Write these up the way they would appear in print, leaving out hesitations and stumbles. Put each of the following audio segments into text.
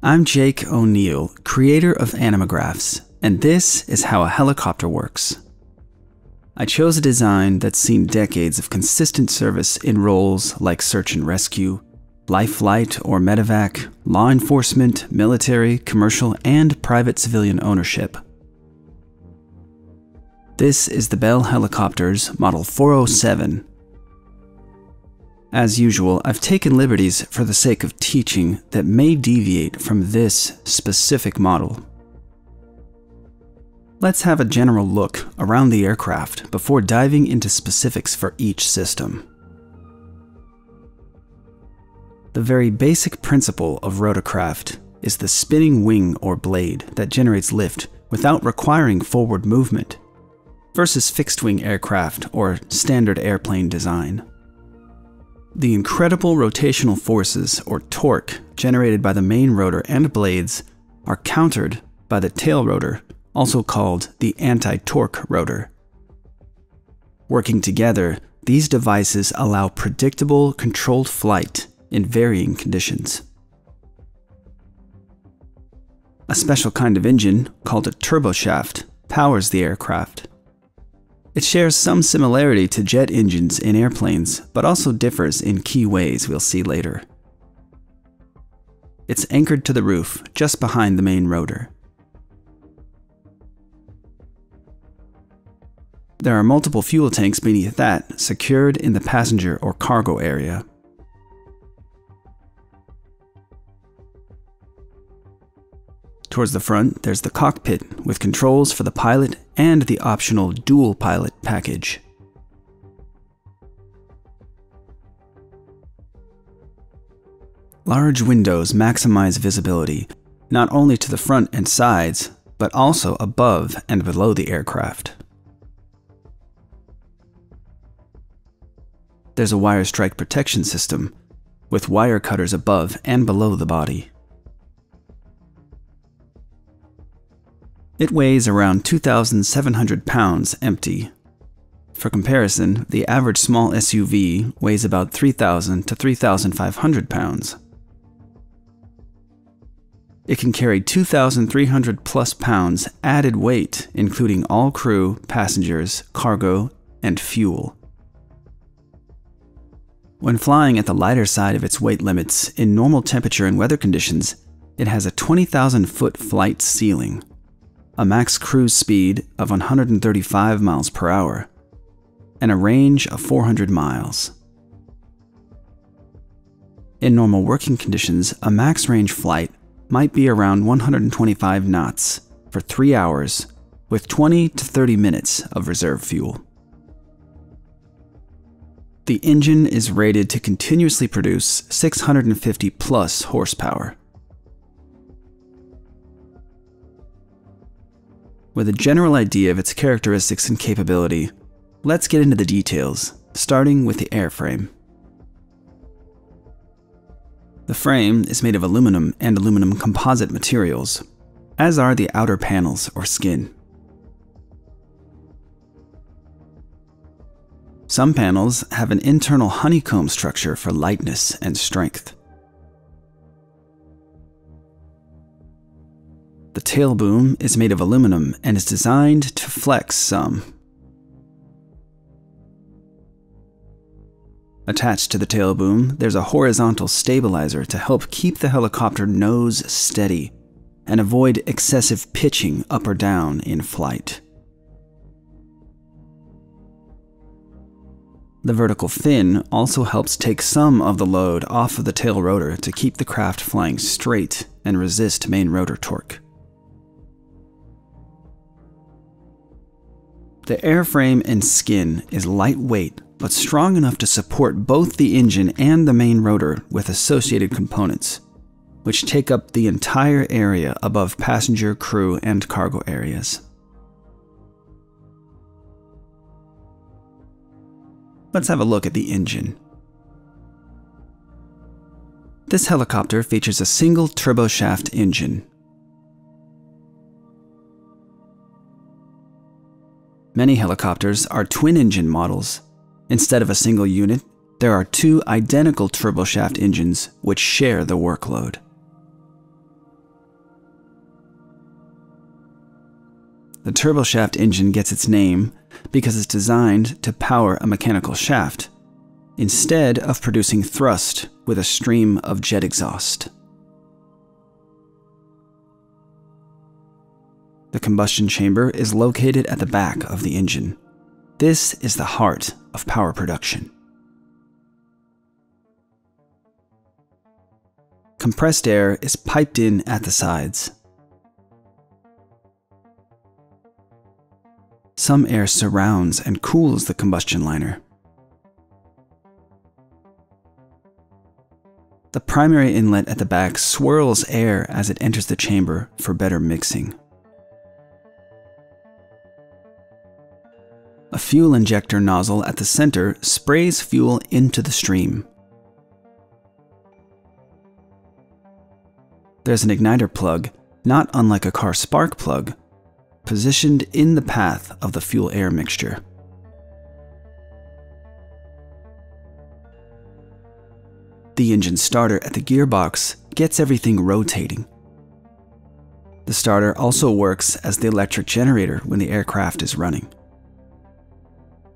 I'm Jake O'Neill, creator of Animagraphs, and this is how a helicopter works. I chose a design that's seen decades of consistent service in roles like search and rescue, life flight or medevac, law enforcement, military, commercial, and private civilian ownership. This is the Bell Helicopters Model 407. As usual, I've taken liberties for the sake of teaching that may deviate from this specific model. Let's have a general look around the aircraft before diving into specifics for each system. The very basic principle of rotorcraft is the spinning wing or blade that generates lift without requiring forward movement, versus fixed-wing aircraft or standard airplane design. The incredible rotational forces, or torque, generated by the main rotor and blades are countered by the tail rotor, also called the anti-torque rotor. Working together, these devices allow predictable, controlled flight in varying conditions. A special kind of engine, called a turboshaft, powers the aircraft. It shares some similarity to jet engines in airplanes, but also differs in key ways we'll see later. It's anchored to the roof, just behind the main rotor. There are multiple fuel tanks beneath that, secured in the passenger or cargo area. Towards the front, there's the cockpit, with controls for the pilot and the optional dual pilot package. Large windows maximize visibility, not only to the front and sides, but also above and below the aircraft. There's a wire strike protection system, with wire cutters above and below the body. It weighs around 2,700 pounds empty. For comparison, the average small SUV weighs about 3,000 to 3,500 pounds. It can carry 2,300 plus pounds added weight, including all crew, passengers, cargo, and fuel. When flying at the lighter side of its weight limits in normal temperature and weather conditions, it has a 20,000-foot flight ceiling, a max cruise speed of 135 miles per hour, and a range of 400 miles. In normal working conditions, a max range flight might be around 125 knots for 3 hours with 20 to 30 minutes of reserve fuel. The engine is rated to continuously produce 650 plus horsepower. With a general idea of its characteristics and capability, let's get into the details, starting with the airframe. The frame is made of aluminum and aluminum composite materials, as are the outer panels or skin. Some panels have an internal honeycomb structure for lightness and strength. The tail boom is made of aluminum and is designed to flex some. Attached to the tail boom, there's a horizontal stabilizer to help keep the helicopter nose steady and avoid excessive pitching up or down in flight. The vertical fin also helps take some of the load off of the tail rotor to keep the craft flying straight and resist main rotor torque. The airframe and skin is lightweight but strong enough to support both the engine and the main rotor with associated components, which take up the entire area above passenger, crew, and cargo areas. Let's have a look at the engine. This helicopter features a single turboshaft engine. Many helicopters are twin-engine models. Instead of a single unit, there are two identical turboshaft engines which share the workload. the turboshaft engine gets its name because it's designed to power a mechanical shaft, instead of producing thrust with a stream of jet exhaust. The combustion chamber is located at the back of the engine. This is the heart of power production. Compressed air is piped in at the sides. Some air surrounds and cools the combustion liner. The primary inlet at the back swirls air as it enters the chamber for better mixing. A fuel injector nozzle at the center sprays fuel into the stream. There's an igniter plug, not unlike a car spark plug, positioned in the path of the fuel-air mixture. The engine starter at the gearbox gets everything rotating. The starter also works as the electric generator when the aircraft is running.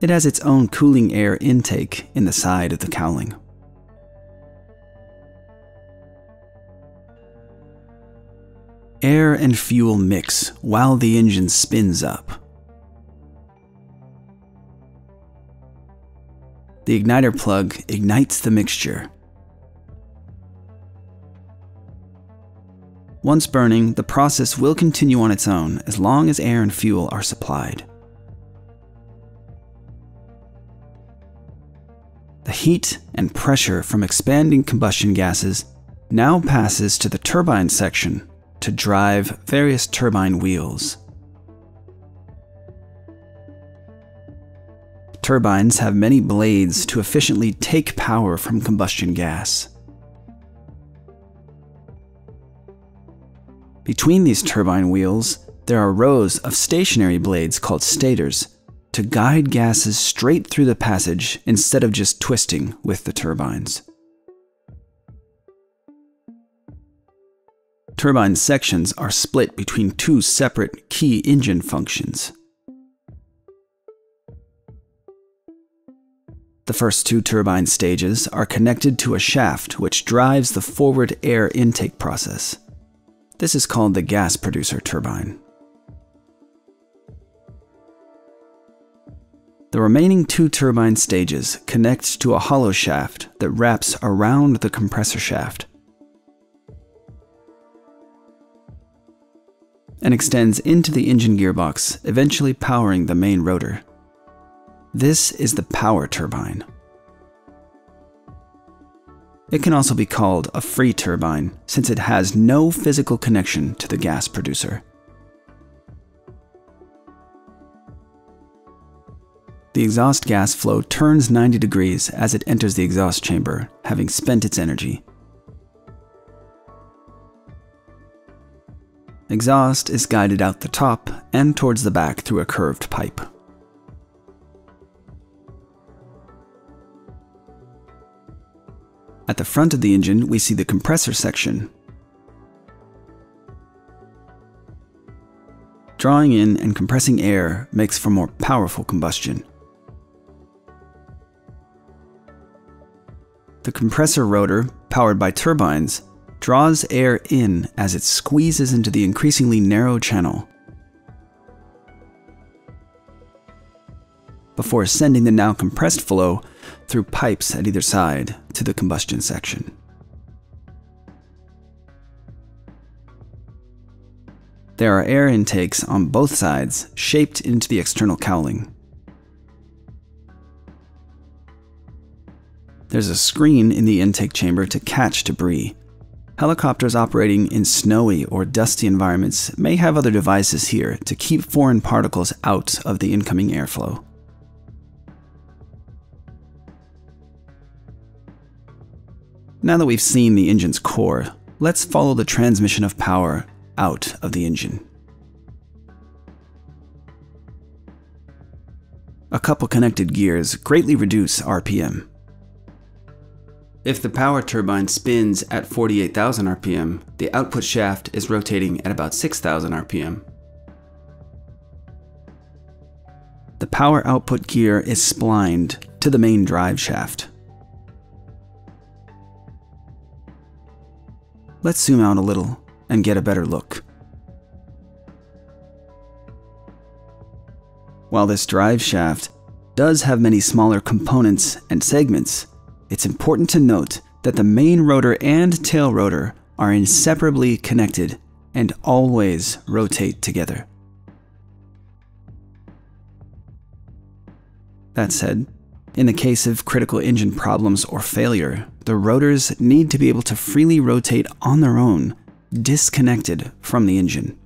It has its own cooling air intake in the side of the cowling. Air and fuel mix while the engine spins up. The igniter plug ignites the mixture. Once burning, the process will continue on its own as long as air and fuel are supplied. The heat and pressure from expanding combustion gases now passes to the turbine section to drive various turbine wheels. Turbines have many blades to efficiently take power from combustion gas. Between these turbine wheels, there are rows of stationary blades called stators to guide gases straight through the passage instead of just twisting with the turbines. Turbine sections are split between two separate key engine functions. The first two turbine stages are connected to a shaft which drives the forward air intake process. This is called the gas producer turbine. The remaining two turbine stages connect to a hollow shaft that wraps around the compressor shaft and extends into the engine gearbox, eventually powering the main rotor. This is the power turbine. It can also be called a free turbine since it has no physical connection to the gas producer. The exhaust gas flow turns 90 degrees as it enters the exhaust chamber, having spent its energy. Exhaust is guided out the top and towards the back through a curved pipe. At the front of the engine, we see the compressor section. Drawing in and compressing air makes for more powerful combustion. The compressor rotor, powered by turbines, draws air in as it squeezes into the increasingly narrow channel before sending the now compressed flow through pipes at either side to the combustion section. There are air intakes on both sides shaped into the external cowling. There's a screen in the intake chamber to catch debris. Helicopters operating in snowy or dusty environments may have other devices here to keep foreign particles out of the incoming airflow. Now that we've seen the engine's core, let's follow the transmission of power out of the engine. A couple connected gears greatly reduce RPM. If the power turbine spins at 48,000 RPM, the output shaft is rotating at about 6,000 RPM. power output gear is splined to the main drive shaft. Let's zoom out a little and get a better look. While this drive shaft does have many smaller components and segments, it's important to note that the main rotor and tail rotor are inseparably connected and always rotate together. That said, in the case of critical engine problems or failure, the rotors need to be able to freely rotate on their own, disconnected from the engine.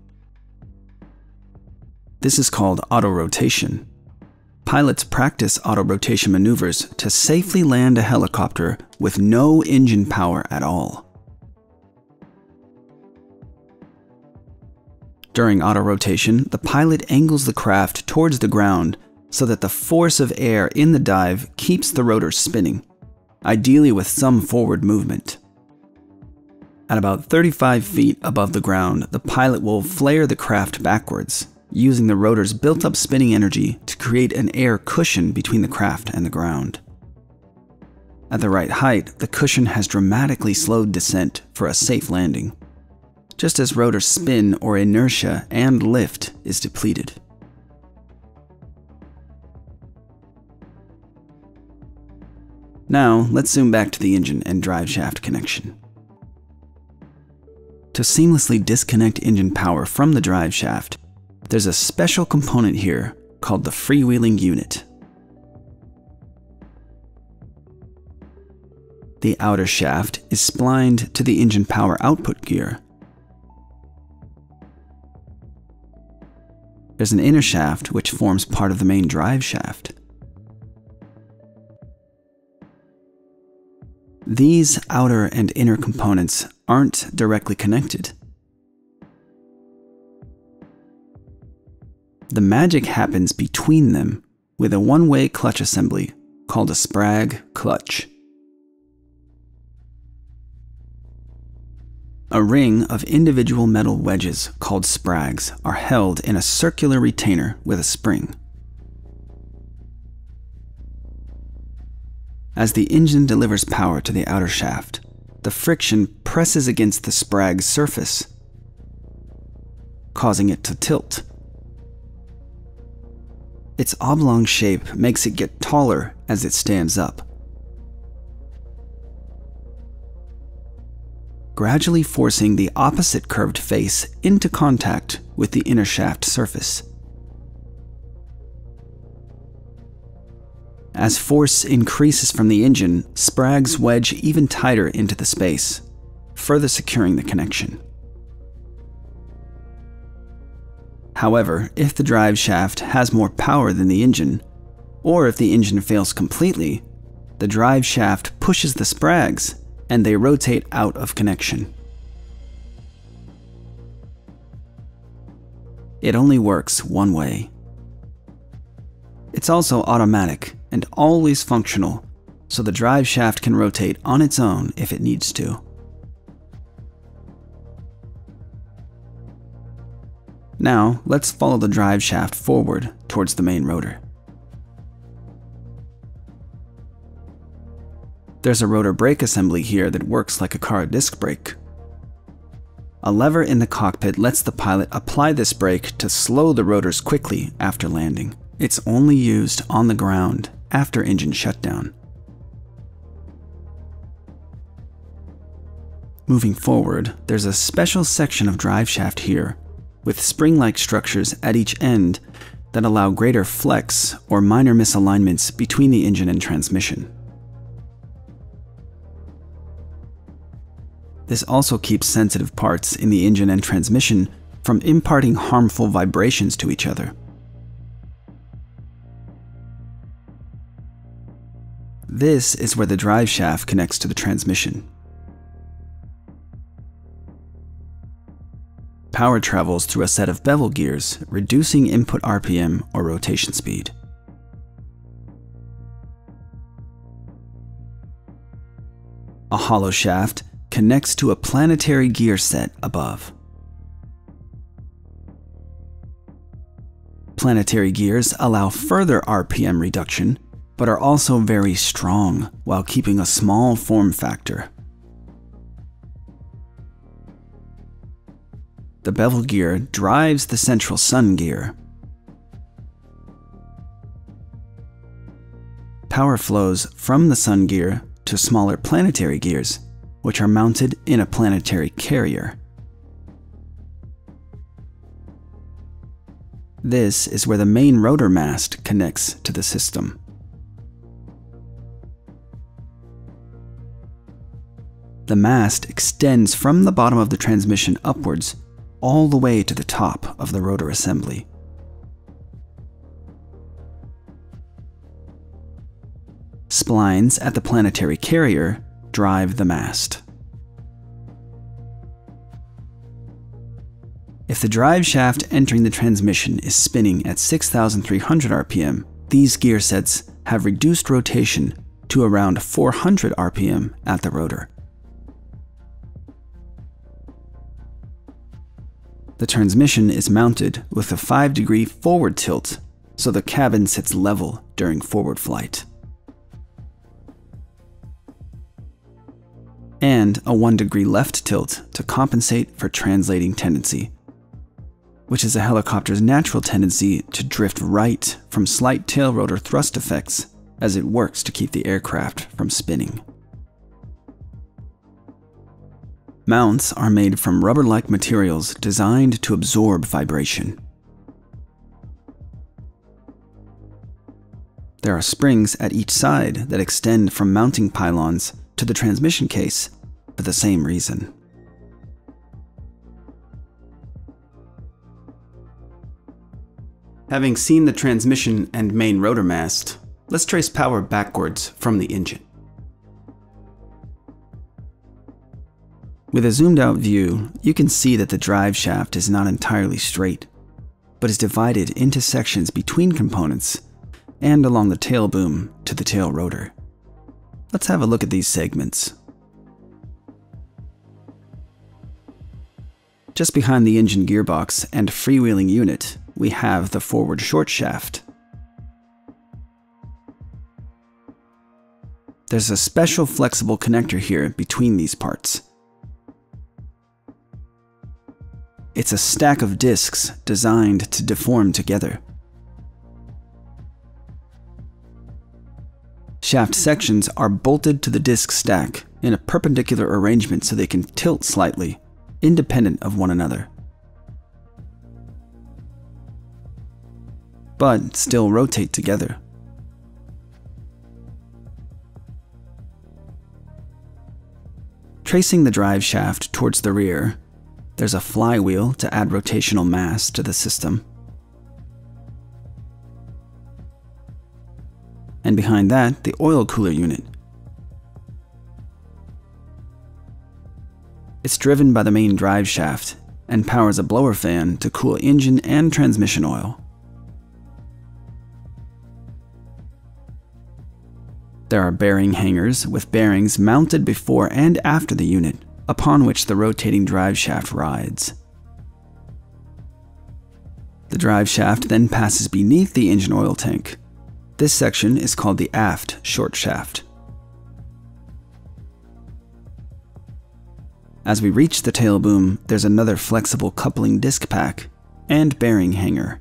This is called auto-rotation. Pilots practice auto-rotation maneuvers to safely land a helicopter with no engine power at all. During auto-rotation, the pilot angles the craft towards the ground so that the force of air in the dive keeps the rotor spinning, ideally with some forward movement. At about 35 feet above the ground, the pilot will flare the craft backwards, using the rotor's built-up spinning energy to create an air cushion between the craft and the ground. At the right height, the cushion has dramatically slowed descent for a safe landing, just as rotor spin or inertia and lift is depleted. Now, let's zoom back to the engine and drive shaft connection. To seamlessly disconnect engine power from the drive shaft, there's a special component here called the freewheeling unit. The outer shaft is splined to the engine power output gear. There's an inner shaft which forms part of the main drive shaft. These outer and inner components aren't directly connected. The magic happens between them with a one-way clutch assembly called a Sprague clutch. A ring of individual metal wedges called sprags are held in a circular retainer with a spring. As the engine delivers power to the outer shaft, the friction presses against the sprag's surface, causing it to tilt. Its oblong shape makes it get taller as it stands up, gradually forcing the opposite curved face into contact with the inner shaft surface. As force increases from the engine, sprags wedge even tighter into the space, further securing the connection. However, if the drive shaft has more power than the engine, or if the engine fails completely, the drive shaft pushes the sprags and they rotate out of connection. It only works one way. It's also automatic and always functional, so the drive shaft can rotate on its own if it needs to. Now, let's follow the drive shaft forward towards the main rotor. There's a rotor brake assembly here that works like a car disc brake. A lever in the cockpit lets the pilot apply this brake to slow the rotors quickly after landing. It's only used on the ground after engine shutdown. Moving forward, there's a special section of drive shaft here, with spring-like structures at each end that allow greater flex or minor misalignments between the engine and transmission. This also keeps sensitive parts in the engine and transmission from imparting harmful vibrations to each other. This is where the drive shaft connects to the transmission. Power travels through a set of bevel gears, reducing input RPM or rotation speed. A hollow shaft connects to a planetary gear set above. Planetary gears allow further RPM reduction, but are also very strong while keeping a small form factor. The bevel gear drives the central sun gear. Power flows from the sun gear to smaller planetary gears, which are mounted in a planetary carrier. This is where the main rotor mast connects to the system. The mast extends from the bottom of the transmission upwards all the way to the top of the rotor assembly. Splines at the planetary carrier drive the mast. If the drive shaft entering the transmission is spinning at 6,300 RPM, these gear sets have reduced rotation to around 400 RPM at the rotor. The transmission is mounted with a 5-degree forward tilt, so the cabin sits level during forward flight, and a 1-degree left tilt to compensate for translating tendency, which is a helicopter's natural tendency to drift right from slight tail rotor thrust effects as it works to keep the aircraft from spinning. Mounts are made from rubber-like materials designed to absorb vibration. There are springs at each side that extend from mounting pylons to the transmission case for the same reason. Having seen the transmission and main rotor mast, let's trace power backwards from the engine. With a zoomed out view, you can see that the drive shaft is not entirely straight, but is divided into sections between components and along the tail boom to the tail rotor. Let's have a look at these segments. Just behind the engine gearbox and freewheeling unit, we have the forward short shaft. There's a special flexible connector here between these parts. It's a stack of discs designed to deform together. Shaft sections are bolted to the disc stack in a perpendicular arrangement so they can tilt slightly, independent of one another, but still rotate together. Tracing the drive shaft towards the rear, there's a flywheel to add rotational mass to the system. And behind that, the oil cooler unit. It's driven by the main drive shaft and powers a blower fan to cool engine and transmission oil. There are bearing hangers with bearings mounted before and after the unit, upon which the rotating drive shaft rides. The drive shaft then passes beneath the engine oil tank. This section is called the aft short shaft. As we reach the tail boom, there's another flexible coupling disc pack and bearing hanger.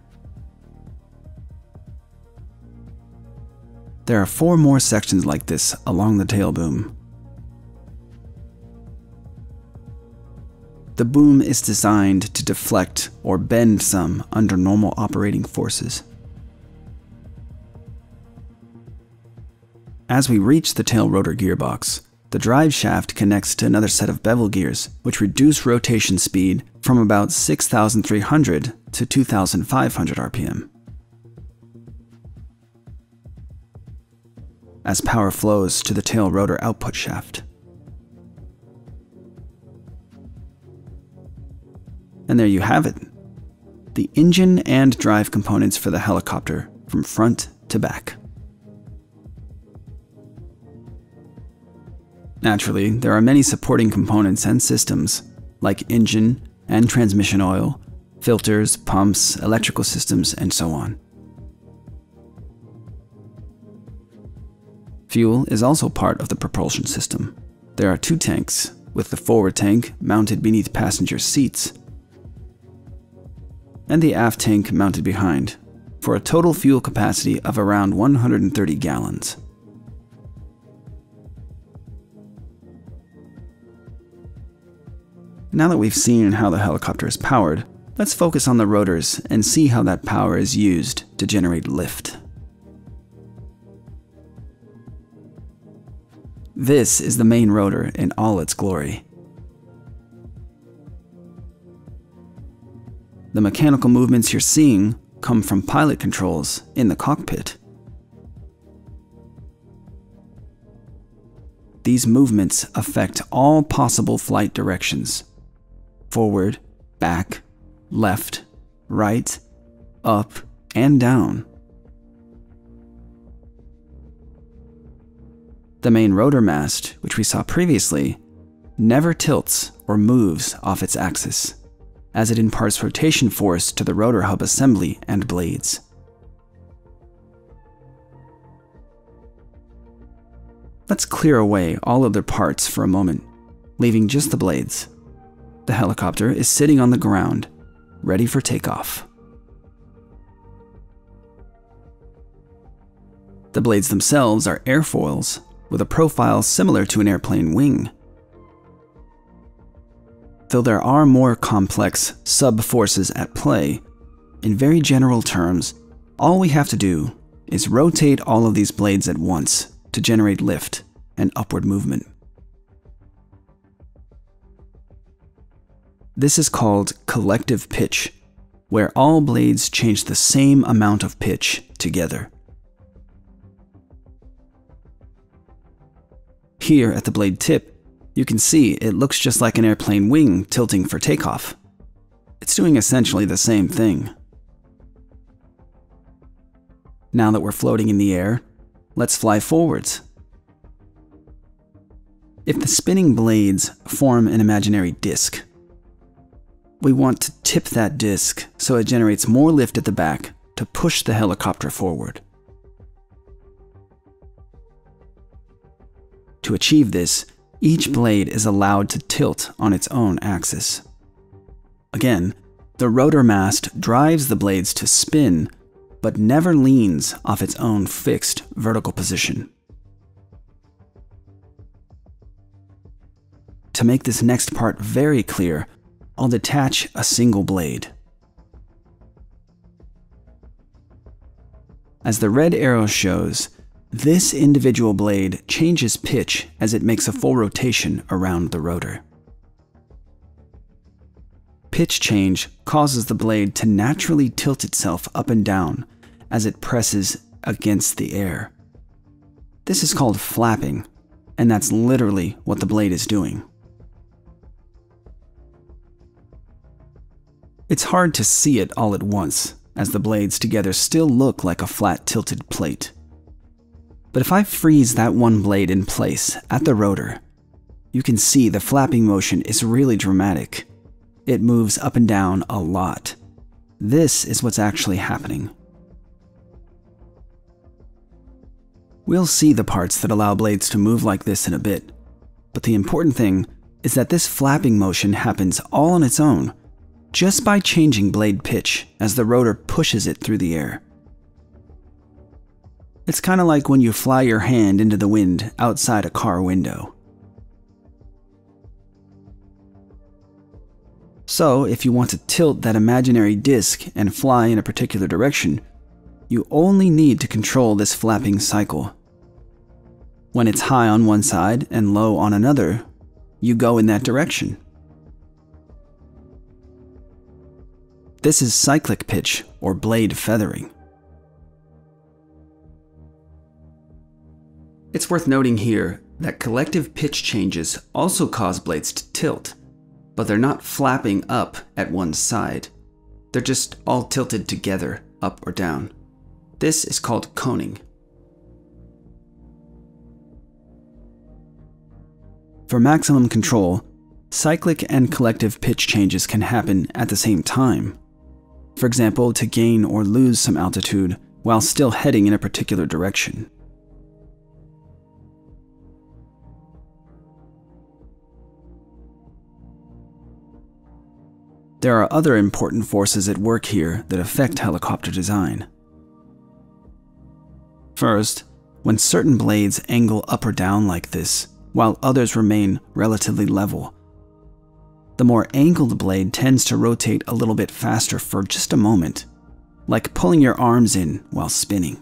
There are 4 more sections like this along the tail boom. The boom is designed to deflect or bend some under normal operating forces. As we reach the tail rotor gearbox, the drive shaft connects to another set of bevel gears, which reduce rotation speed from about 6,300 to 2,500 RPM. As power flows to the tail rotor output shaft. And there you have it, the engine and drive components for the helicopter from front to back. Naturally, there are many supporting components and systems, like engine and transmission oil, filters, pumps, electrical systems, and so on. Fuel is also part of the propulsion system. There are 2 tanks, with the forward tank mounted beneath passenger seats, and the aft tank mounted behind, for a total fuel capacity of around 130 gallons. Now that we've seen how the helicopter is powered, let's focus on the rotors and see how that power is used to generate lift. This is the main rotor in all its glory. The mechanical movements you're seeing come from pilot controls in the cockpit. These movements affect all possible flight directions: forward, back, left, right, up, and down. The main rotor mast, which we saw previously, never tilts or moves off its axis, as it imparts rotation force to the rotor hub assembly and blades. Let's clear away all other parts for a moment, leaving just the blades. The helicopter is sitting on the ground, ready for takeoff. The blades themselves are airfoils with a profile similar to an airplane wing. Though there are more complex sub-forces at play, in very general terms, all we have to do is rotate all of these blades at once to generate lift and upward movement. This is called collective pitch, where all blades change the same amount of pitch together. Here at the blade tip, you can see it looks just like an airplane wing tilting for takeoff. It's doing essentially the same thing. Now that we're floating in the air, let's fly forwards. If the spinning blades form an imaginary disc, we want to tip that disc so it generates more lift at the back to push the helicopter forward. To achieve this, each blade is allowed to tilt on its own axis. Again, the rotor mast drives the blades to spin, but never leans off its own fixed vertical position. To make this next part very clear, I'll detach a single blade. As the red arrow shows, this individual blade changes pitch as it makes a full rotation around the rotor. Pitch change causes the blade to naturally tilt itself up and down as it presses against the air. This is called flapping, and that's literally what the blade is doing. It's hard to see it all at once, as the blades together still look like a flat tilted plate. But if I freeze that one blade in place at the rotor, you can see the flapping motion is really dramatic. It moves up and down a lot. This is what's actually happening. We'll see the parts that allow blades to move like this in a bit, but the important thing is that this flapping motion happens all on its own, just by changing blade pitch as the rotor pushes it through the air. It's kind of like when you fly your hand into the wind outside a car window. So, if you want to tilt that imaginary disc and fly in a particular direction, you only need to control this flapping cycle. When it's high on one side and low on another, you go in that direction. This is cyclic pitch, or blade feathering. It's worth noting here that collective pitch changes also cause blades to tilt, but they're not flapping up at one side. They're just all tilted together, up or down. This is called coning. For maximum control, cyclic and collective pitch changes can happen at the same time, for example, to gain or lose some altitude while still heading in a particular direction. There are other important forces at work here that affect helicopter design. First, when certain blades angle up or down like this, while others remain relatively level, the more angled blade tends to rotate a little bit faster for just a moment, like pulling your arms in while spinning.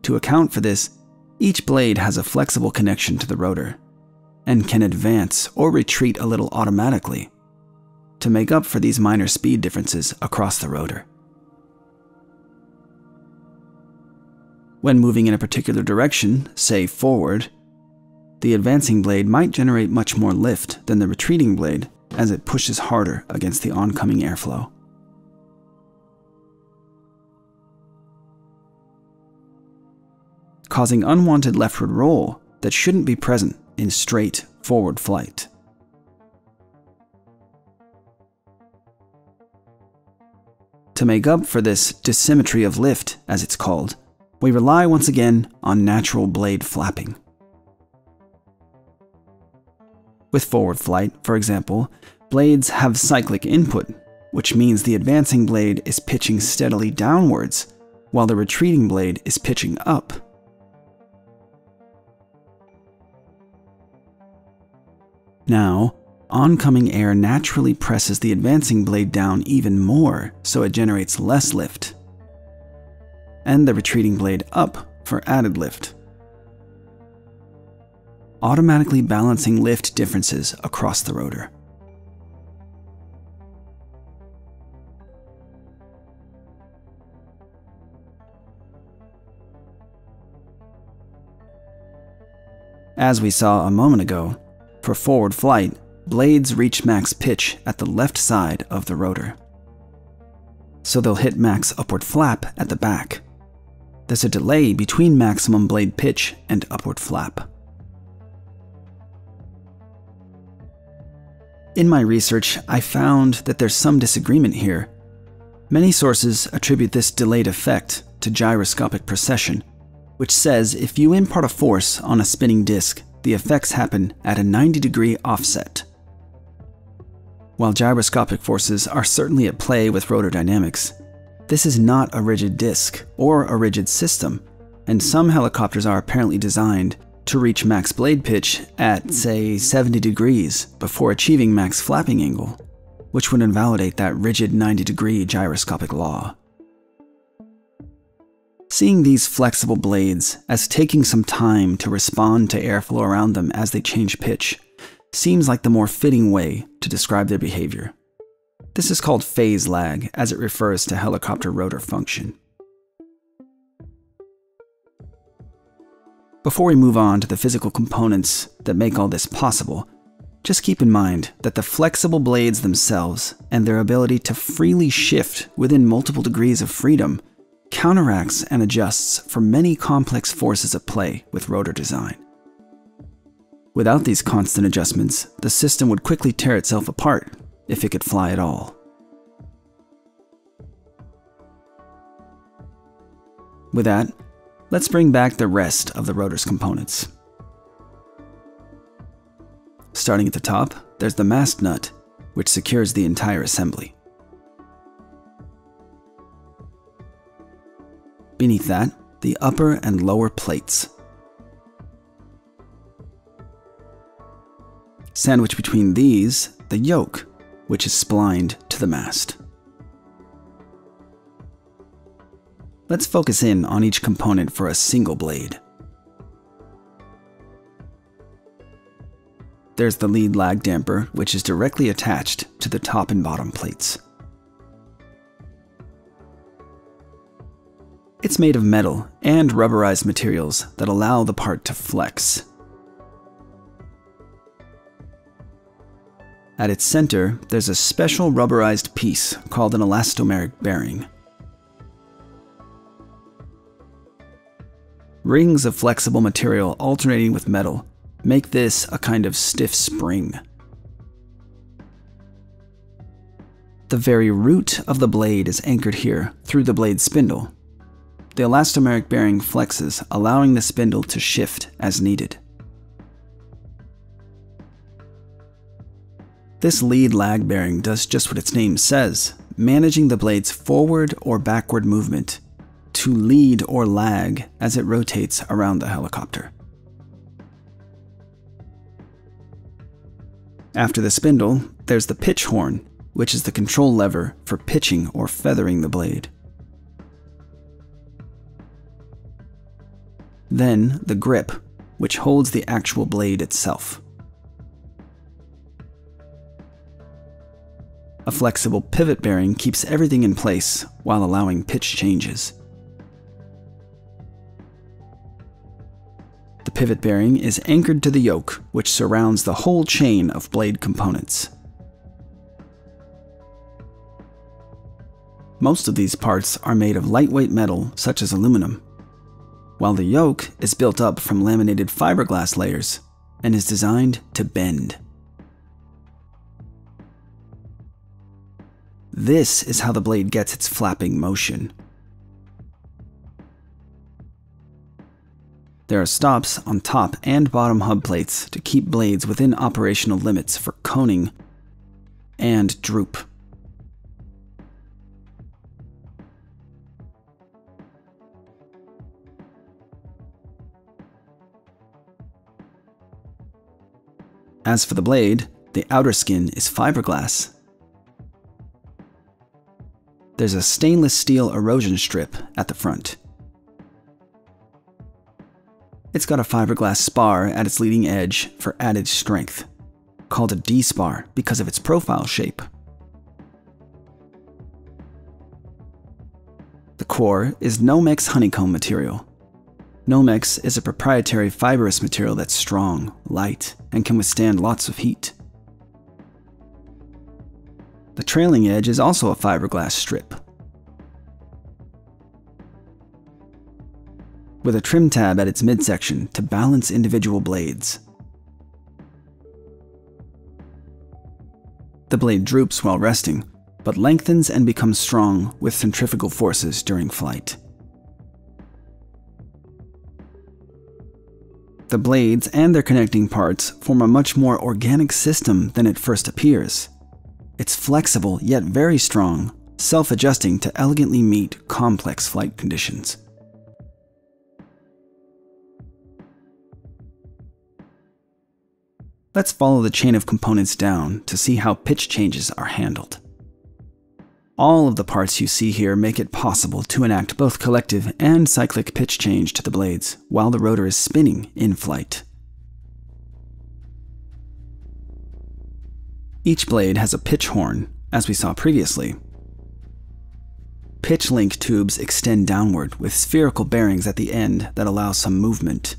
To account for this, each blade has a flexible connection to the rotor, and can advance or retreat a little automatically to make up for these minor speed differences across the rotor. When moving in a particular direction, say forward, the advancing blade might generate much more lift than the retreating blade as it pushes harder against the oncoming airflow. Causing unwanted leftward roll that shouldn't be present in straight forward flight. To make up for this dissymmetry of lift, as it's called, we rely once again on natural blade flapping. With forward flight, for example, blades have cyclic input, which means the advancing blade is pitching steadily downwards, while the retreating blade is pitching up. Now, oncoming air naturally presses the advancing blade down even more, so it generates less lift, and the retreating blade up for added lift, automatically balancing lift differences across the rotor. As we saw a moment ago, for forward flight, blades reach max pitch at the left side of the rotor, so they'll hit max upward flap at the back. There's a delay between maximum blade pitch and upward flap. In my research, I found that there's some disagreement here. Many sources attribute this delayed effect to gyroscopic precession, which says if you impart a force on a spinning disc, the effects happen at a 90-degree offset. While gyroscopic forces are certainly at play with rotor dynamics, this is not a rigid disc or a rigid system, and some helicopters are apparently designed to reach max blade pitch at, say, 70 degrees before achieving max flapping angle, which would invalidate that rigid 90-degree gyroscopic law. Seeing these flexible blades as taking some time to respond to airflow around them as they change pitch seems like the more fitting way to describe their behavior. This is called phase lag, as it refers to helicopter rotor function. Before we move on to the physical components that make all this possible, just keep in mind that the flexible blades themselves and their ability to freely shift within multiple degrees of freedom counteracts and adjusts for many complex forces at play with rotor design. Without these constant adjustments, the system would quickly tear itself apart if it could fly at all. With that, let's bring back the rest of the rotor's components. Starting at the top, there's the mast nut, which secures the entire assembly. Beneath that, the upper and lower plates. Sandwiched between these, the yoke, which is splined to the mast. Let's focus in on each component for a single blade. There's the lead lag damper, which is directly attached to the top and bottom plates. It's made of metal and rubberized materials that allow the part to flex. At its center, there's a special rubberized piece called an elastomeric bearing. Rings of flexible material alternating with metal make this a kind of stiff spring. The very root of the blade is anchored here through the blade spindle. The elastomeric bearing flexes, allowing the spindle to shift as needed. This lead lag bearing does just what its name says, managing the blade's forward or backward movement to lead or lag as it rotates around the helicopter. After the spindle, there's the pitch horn, which is the control lever for pitching or feathering the blade. Then the grip, which holds the actual blade itself. A flexible pivot bearing keeps everything in place while allowing pitch changes. The pivot bearing is anchored to the yoke, which surrounds the whole chain of blade components. Most of these parts are made of lightweight metal such as aluminum, while the yoke is built up from laminated fiberglass layers and is designed to bend. This is how the blade gets its flapping motion. There are stops on top and bottom hub plates to keep blades within operational limits for coning and droop. As for the blade, the outer skin is fiberglass. There's a stainless steel erosion strip at the front. It's got a fiberglass spar at its leading edge for added strength, called a D-spar because of its profile shape. The core is Nomex honeycomb material. Nomex is a proprietary fibrous material that's strong, light, and can withstand lots of heat. The trailing edge is also a fiberglass strip, with a trim tab at its midsection to balance individual blades. The blade droops while resting, but lengthens and becomes strong with centrifugal forces during flight. The blades and their connecting parts form a much more organic system than it first appears. It's flexible yet very strong, self-adjusting to elegantly meet complex flight conditions. Let's follow the chain of components down to see how pitch changes are handled. All of the parts you see here make it possible to enact both collective and cyclic pitch change to the blades while the rotor is spinning in flight. Each blade has a pitch horn, as we saw previously. Pitch link tubes extend downward with spherical bearings at the end that allow some movement.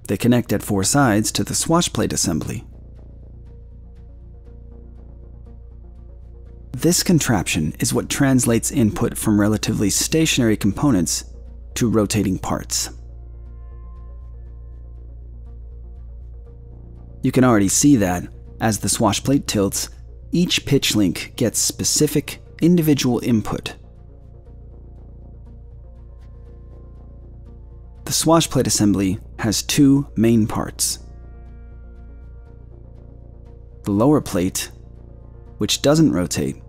They connect at four sides to the swash plate assembly. This contraption is what translates input from relatively stationary components to rotating parts. You can already see that, as the swash plate tilts, each pitch link gets specific, individual input. The swash plate assembly has two main parts. The lower plate, which doesn't rotate,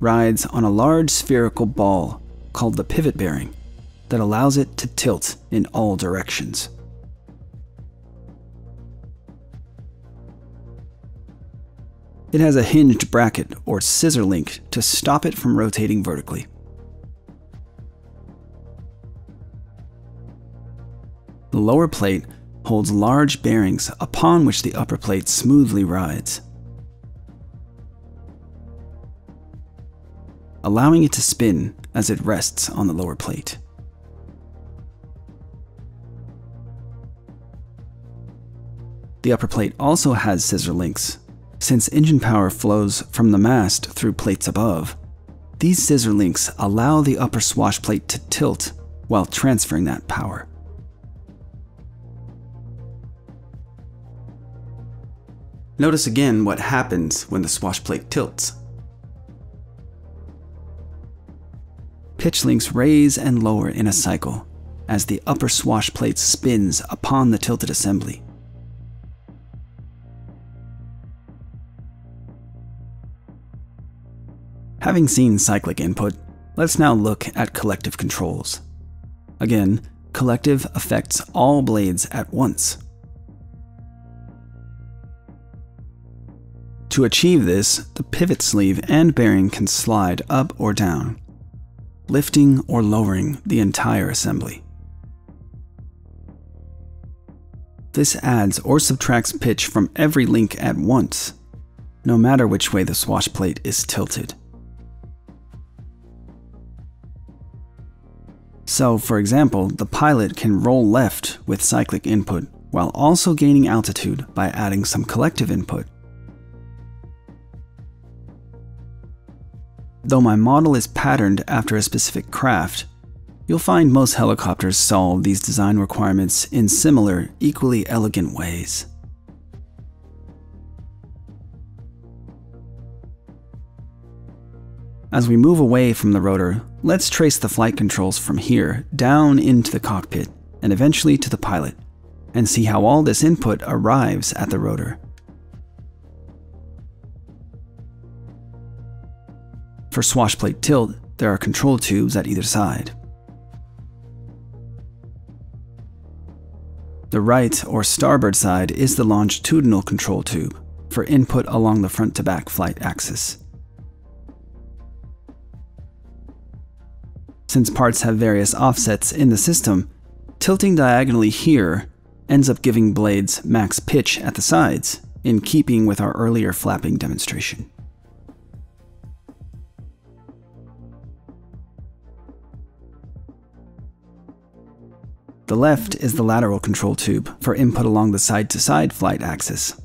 rides on a large spherical ball called the pivot bearing that allows it to tilt in all directions. It has a hinged bracket or scissor link to stop it from rotating vertically. The lower plate holds large bearings upon which the upper plate smoothly rides, allowing it to spin as it rests on the lower plate. The upper plate also has scissor links. Since engine power flows from the mast through plates above, these scissor links allow the upper swash plate to tilt while transferring that power. Notice again what happens when the swash plate tilts. Pitch links raise and lower in a cycle as the upper swash plate spins upon the tilted assembly. Having seen cyclic input, let's now look at collective controls. Again, collective affects all blades at once. To achieve this, the pivot sleeve and bearing can slide up or down, lifting or lowering the entire assembly. This adds or subtracts pitch from every link at once, no matter which way the swash plate is tilted. So, for example, the pilot can roll left with cyclic input while also gaining altitude by adding some collective input. Though my model is patterned after a specific craft, you'll find most helicopters solve these design requirements in similar, equally elegant ways. As we move away from the rotor, let's trace the flight controls from here down into the cockpit and eventually to the pilot, and see how all this input arrives at the rotor. For swash plate tilt, there are control tubes at either side. The right or starboard side is the longitudinal control tube for input along the front to back flight axis. Since parts have various offsets in the system, tilting diagonally here ends up giving blades max pitch at the sides, in keeping with our earlier flapping demonstration. The left is the lateral control tube for input along the side-to-side flight axis.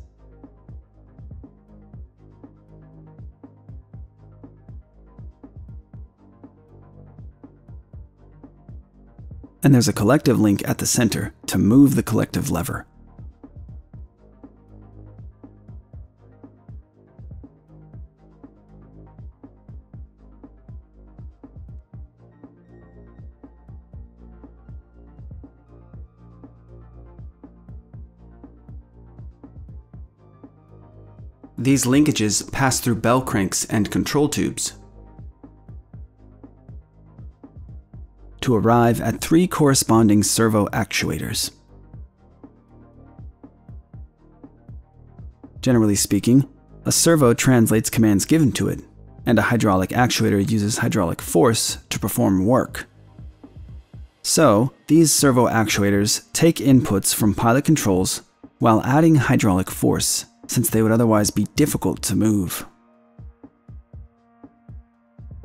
And there's a collective link at the center to move the collective lever. These linkages pass through bell cranks and control tubes to arrive at 3 corresponding servo actuators. Generally speaking, a servo translates commands given to it, and a hydraulic actuator uses hydraulic force to perform work. So, these servo actuators take inputs from pilot controls while adding hydraulic force, since they would otherwise be difficult to move.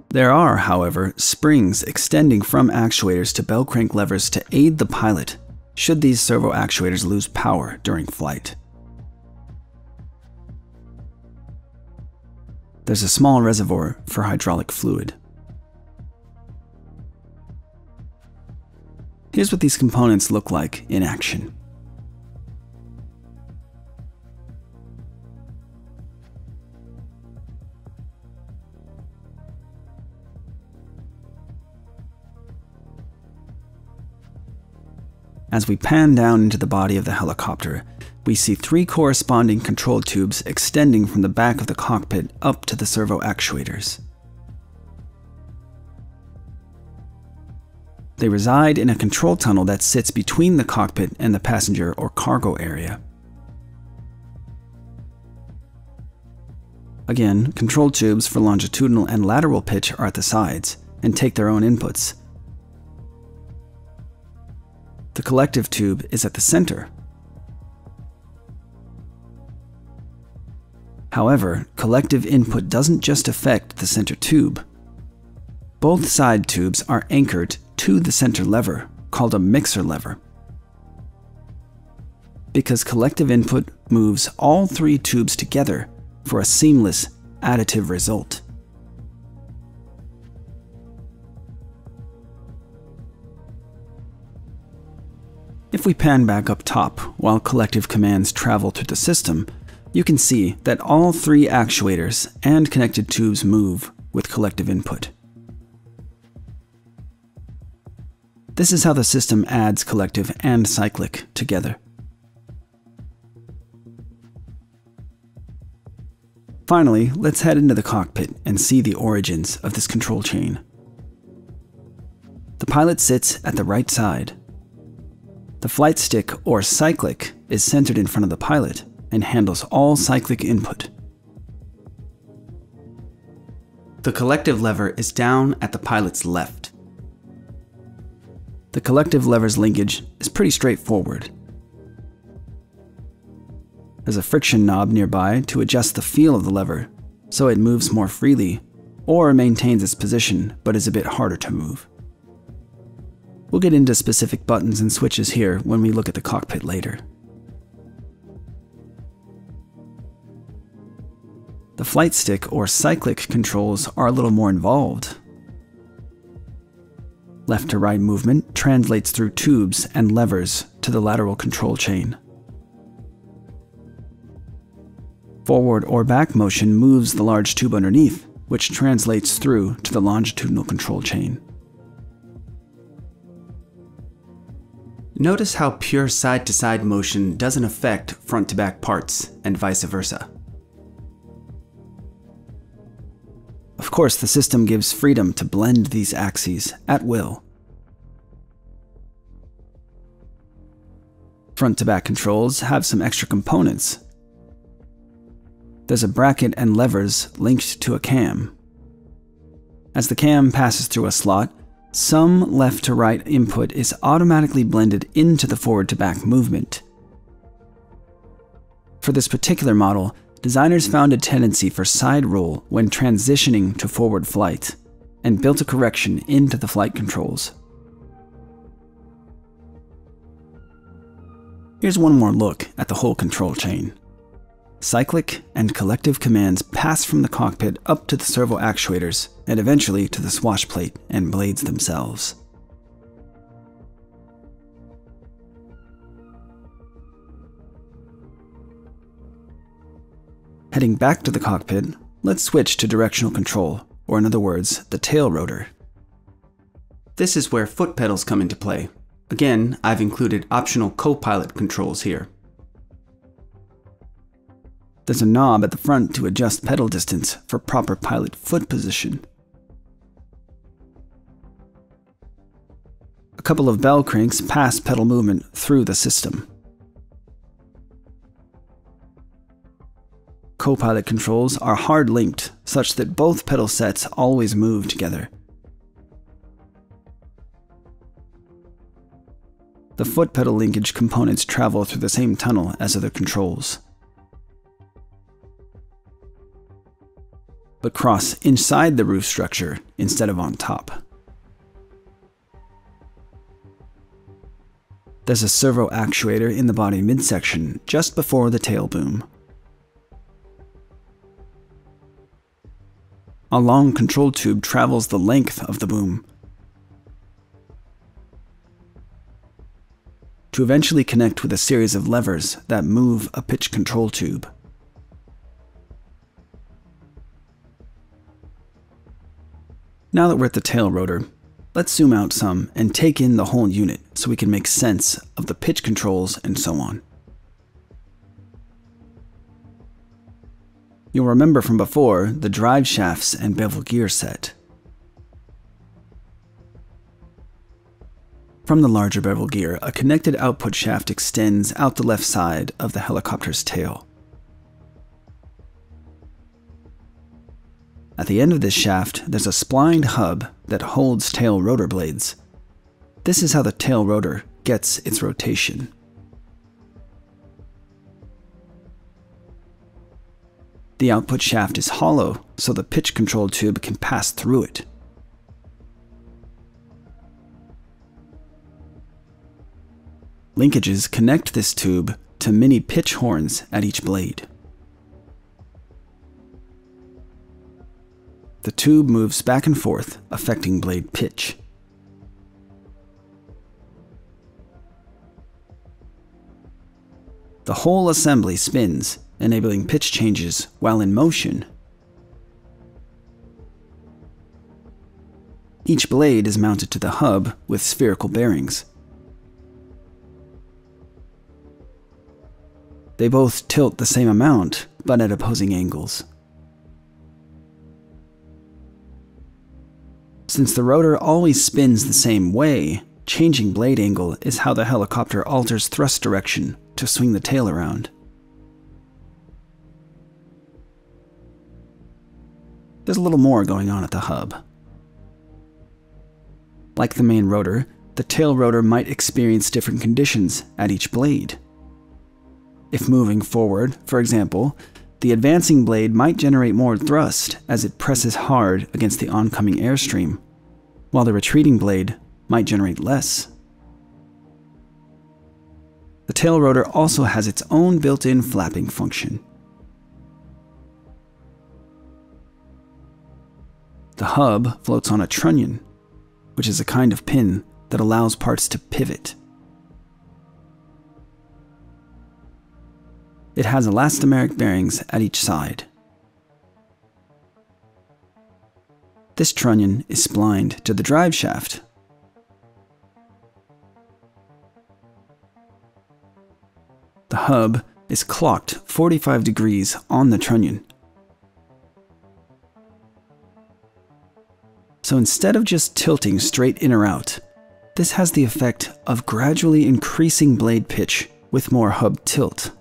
There are, however, springs extending from actuators to bell crank levers to aid the pilot should these servo actuators lose power during flight. There's a small reservoir for hydraulic fluid. Here's what these components look like in action. As we pan down into the body of the helicopter, we see 3 corresponding control tubes extending from the back of the cockpit up to the servo actuators. They reside in a control tunnel that sits between the cockpit and the passenger or cargo area. Again, control tubes for longitudinal and lateral pitch are at the sides and take their own inputs. The collective tube is at the center. However, collective input doesn't just affect the center tube. Both side tubes are anchored to the center lever, called a mixer lever. Because collective input moves all 3 tubes together for a seamless, additive result. If we pan back up top while collective commands travel through the system, You can see that all three actuators and connected tubes move with collective input. This is how the system adds collective and cyclic together. Finally, let's head into the cockpit and see the origins of this control chain. The pilot sits at the right side. The flight stick, or cyclic, is centered in front of the pilot and handles all cyclic input. The collective lever is down at the pilot's left. The collective lever's linkage is pretty straightforward. There's a friction knob nearby to adjust the feel of the lever, so it moves more freely, or maintains its position but is a bit harder to move. We'll get into specific buttons and switches here when we look at the cockpit later. The flight stick or cyclic controls are a little more involved. Left to right movement translates through tubes and levers to the lateral control chain. Forward or back motion moves the large tube underneath, which translates through to the longitudinal control chain. Notice how pure side-to-side motion doesn't affect front-to-back parts, and vice versa. Of course, the system gives freedom to blend these axes at will. Front-to-back controls have some extra components. There's a bracket and levers linked to a cam. As the cam passes through a slot, some left-to-right input is automatically blended into the forward-to-back movement. For this particular model, designers found a tendency for side roll when transitioning to forward flight, and built a correction into the flight controls. Here's one more look at the whole control chain. Cyclic and collective commands pass from the cockpit up to the servo actuators and eventually to the swash plate and blades themselves. Heading back to the cockpit, let's switch to directional control, or in other words, the tail rotor. This is where foot pedals come into play. Again, I've included optional co-pilot controls here. There's a knob at the front to adjust pedal distance for proper pilot foot position. A couple of bell cranks pass pedal movement through the system. Co-pilot controls are hard linked such that both pedal sets always move together. The foot pedal linkage components travel through the same tunnel as other controls, but cross inside the roof structure instead of on top. There's a servo actuator in the body midsection just before the tail boom. A long control tube travels the length of the boom to eventually connect with a series of levers that move a pitch control tube. Now that we're at the tail rotor, let's zoom out some and take in the whole unit so we can make sense of the pitch controls and so on. You'll remember from before the drive shafts and bevel gear set. From the larger bevel gear, a connected output shaft extends out the left side of the helicopter's tail. At the end of this shaft, there's a splined hub that holds tail rotor blades. This is how the tail rotor gets its rotation. The output shaft is hollow, so the pitch control tube can pass through it. Linkages connect this tube to mini pitch horns at each blade. The tube moves back and forth, affecting blade pitch. The whole assembly spins enabling pitch changes while in motion. Each blade is mounted to the hub with spherical bearings. They both tilt the same amount, but at opposing angles. Since the rotor always spins the same way, changing blade angle is how the helicopter alters thrust direction to swing the tail around. There's a little more going on at the hub. Like the main rotor, the tail rotor might experience different conditions at each blade. If moving forward, for example, the advancing blade might generate more thrust as it presses hard against the oncoming airstream, while the retreating blade might generate less. The tail rotor also has its own built-in flapping function. The hub floats on a trunnion, which is a kind of pin that allows parts to pivot. It has elastomeric bearings at each side. This trunnion is splined to the drive shaft. The hub is clocked 45 degrees on the trunnion. So instead of just tilting straight in or out, this has the effect of gradually increasing blade pitch with more hub tilt.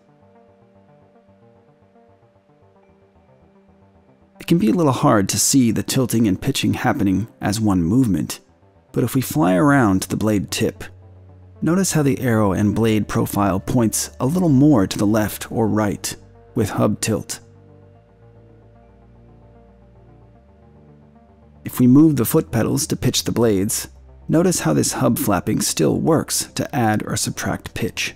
It can be a little hard to see the tilting and pitching happening as one movement, but if we fly around to the blade tip, notice how the arrow and blade profile points a little more to the left or right with hub tilt. If we move the foot pedals to pitch the blades, notice how this hub flapping still works to add or subtract pitch.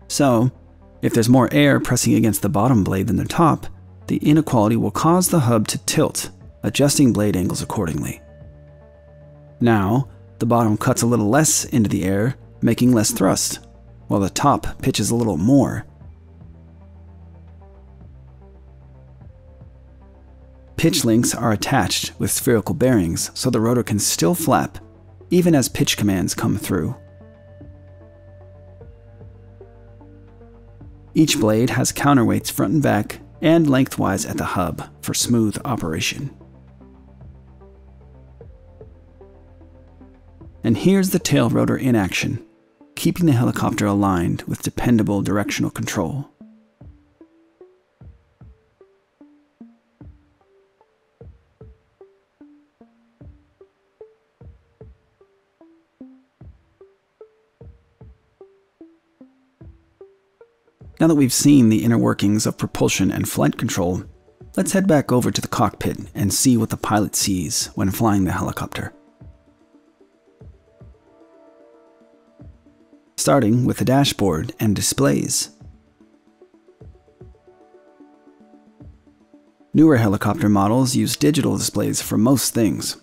So, if there's more air pressing against the bottom blade than the top, the inequality will cause the hub to tilt, adjusting blade angles accordingly. Now, the bottom cuts a little less into the air, making less thrust, while the top pitches a little more. Pitch links are attached with spherical bearings so the rotor can still flap, even as pitch commands come through. Each blade has counterweights front and back and lengthwise at the hub for smooth operation. And here's the tail rotor in action, keeping the helicopter aligned with dependable directional control. Now that we've seen the inner workings of propulsion and flight control, let's head back over to the cockpit and see what the pilot sees when flying the helicopter. Starting with the dashboard and displays. Newer helicopter models use digital displays for most things.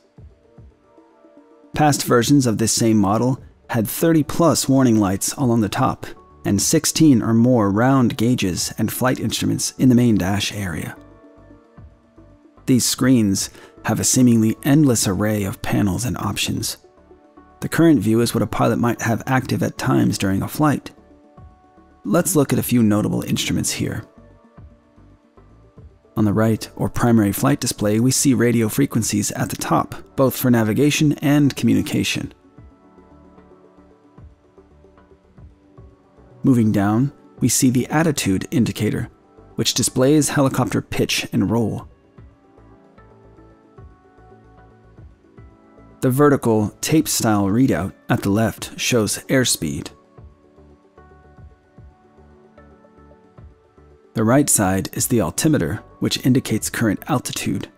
Past versions of this same model had 30+ warning lights along the top, and 16 or more round gauges and flight instruments in the main dash area. These screens have a seemingly endless array of panels and options. The current view is what a pilot might have active at times during a flight. Let's look at a few notable instruments here. On the right, or primary flight display, we see radio frequencies at the top, both for navigation and communication. Moving down, we see the attitude indicator, which displays helicopter pitch and roll. The vertical tape-style readout at the left shows airspeed. The right side is the altimeter, which indicates current altitude,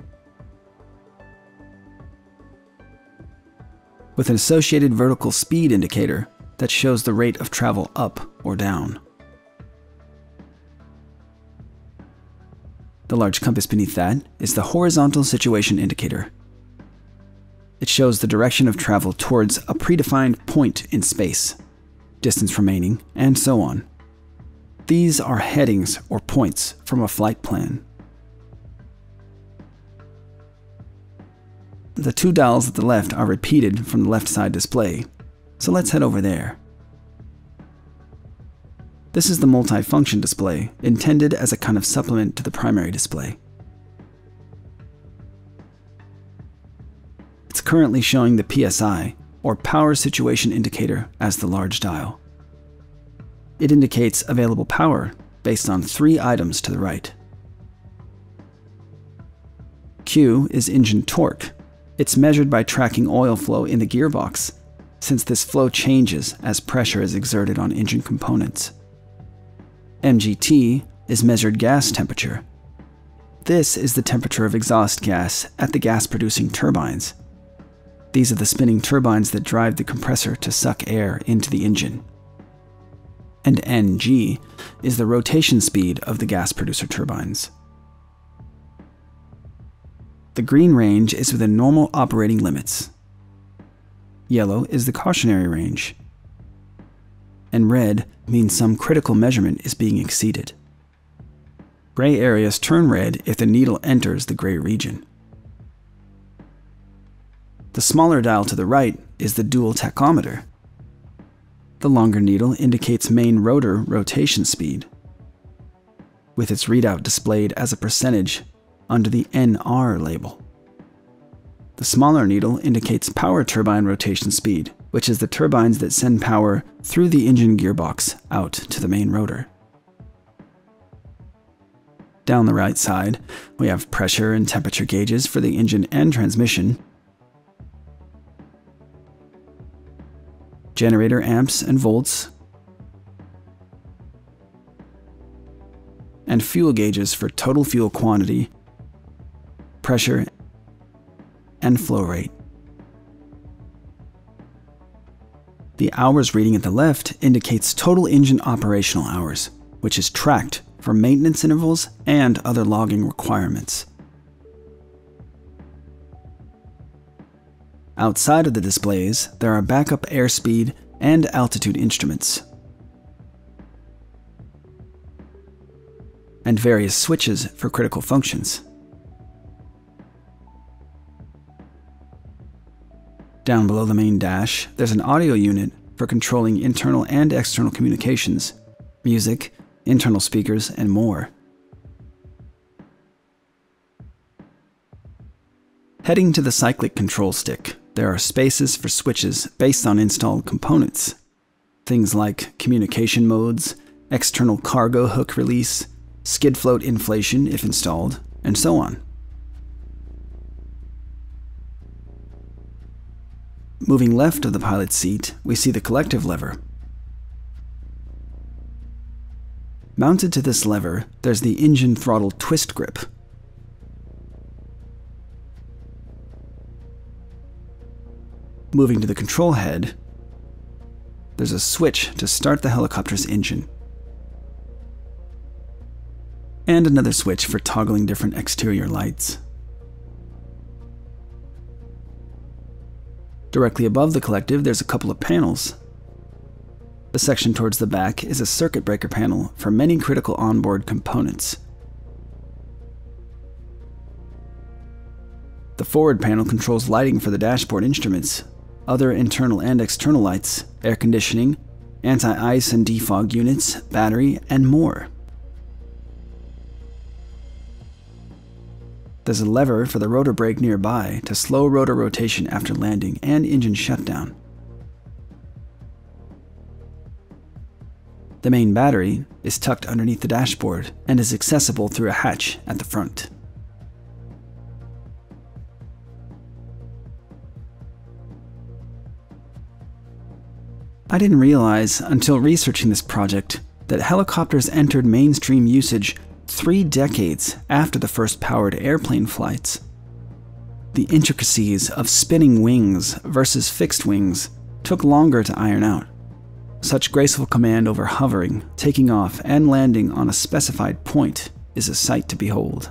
with an associated vertical speed indicator that shows the rate of travel up or down. The large compass beneath that is the horizontal situation indicator. It shows the direction of travel towards a predefined point in space, distance remaining, and so on. These are headings or points from a flight plan. The two dials at the left are repeated from the left side display, so let's head over there. This is the multi-function display, intended as a kind of supplement to the primary display. It's currently showing the PSI, or Power Situation Indicator, as the large dial. It indicates available power based on 3 items to the right. Q is engine torque. It's measured by tracking oil flow in the gearbox, since this flow changes as pressure is exerted on engine components. MGT is measured gas temperature. This is the temperature of exhaust gas at the gas-producing turbines. These are the spinning turbines that drive the compressor to suck air into the engine. And NG is the rotation speed of the gas producer turbines. The green range is within normal operating limits. Yellow is the cautionary range. And red means some critical measurement is being exceeded. Gray areas turn red if the needle enters the gray region. The smaller dial to the right is the dual tachometer. The longer needle indicates main rotor rotation speed, with its readout displayed as a percentage under the NR label. The smaller needle indicates power turbine rotation speed, which is the turbines that send power through the engine gearbox out to the main rotor. Down the right side, we have pressure and temperature gauges for the engine and transmission, generator amps and volts, and fuel gauges for total fuel quantity, pressure, and flow rate. The hours reading at the left indicates total engine operational hours, which is tracked for maintenance intervals and other logging requirements. Outside of the displays, there are backup airspeed and altitude instruments, and various switches for critical functions. Down below the main dash, there's an audio unit for controlling internal and external communications, music, internal speakers, and more. Heading to the cyclic control stick, there are spaces for switches based on installed components. Things like communication modes, external cargo hook release, skid float inflation if installed, and so on. Moving left of the pilot's seat, we see the collective lever. Mounted to this lever, there's the engine throttle twist grip. Moving to the control head, there's a switch to start the helicopter's engine, and another switch for toggling different exterior lights. Directly above the collective, there's a couple of panels. The section towards the back is a circuit breaker panel for many critical onboard components. The forward panel controls lighting for the dashboard instruments, other internal and external lights, air conditioning, anti-ice and defog units, battery, and more. There's a lever for the rotor brake nearby to slow rotor rotation after landing and engine shutdown. The main battery is tucked underneath the dashboard and is accessible through a hatch at the front. I didn't realize until researching this project that helicopters entered mainstream usage 3 decades after the first powered airplane flights. The intricacies of spinning wings versus fixed wings took longer to iron out. Such graceful command over hovering, taking off, and landing on a specified point is a sight to behold.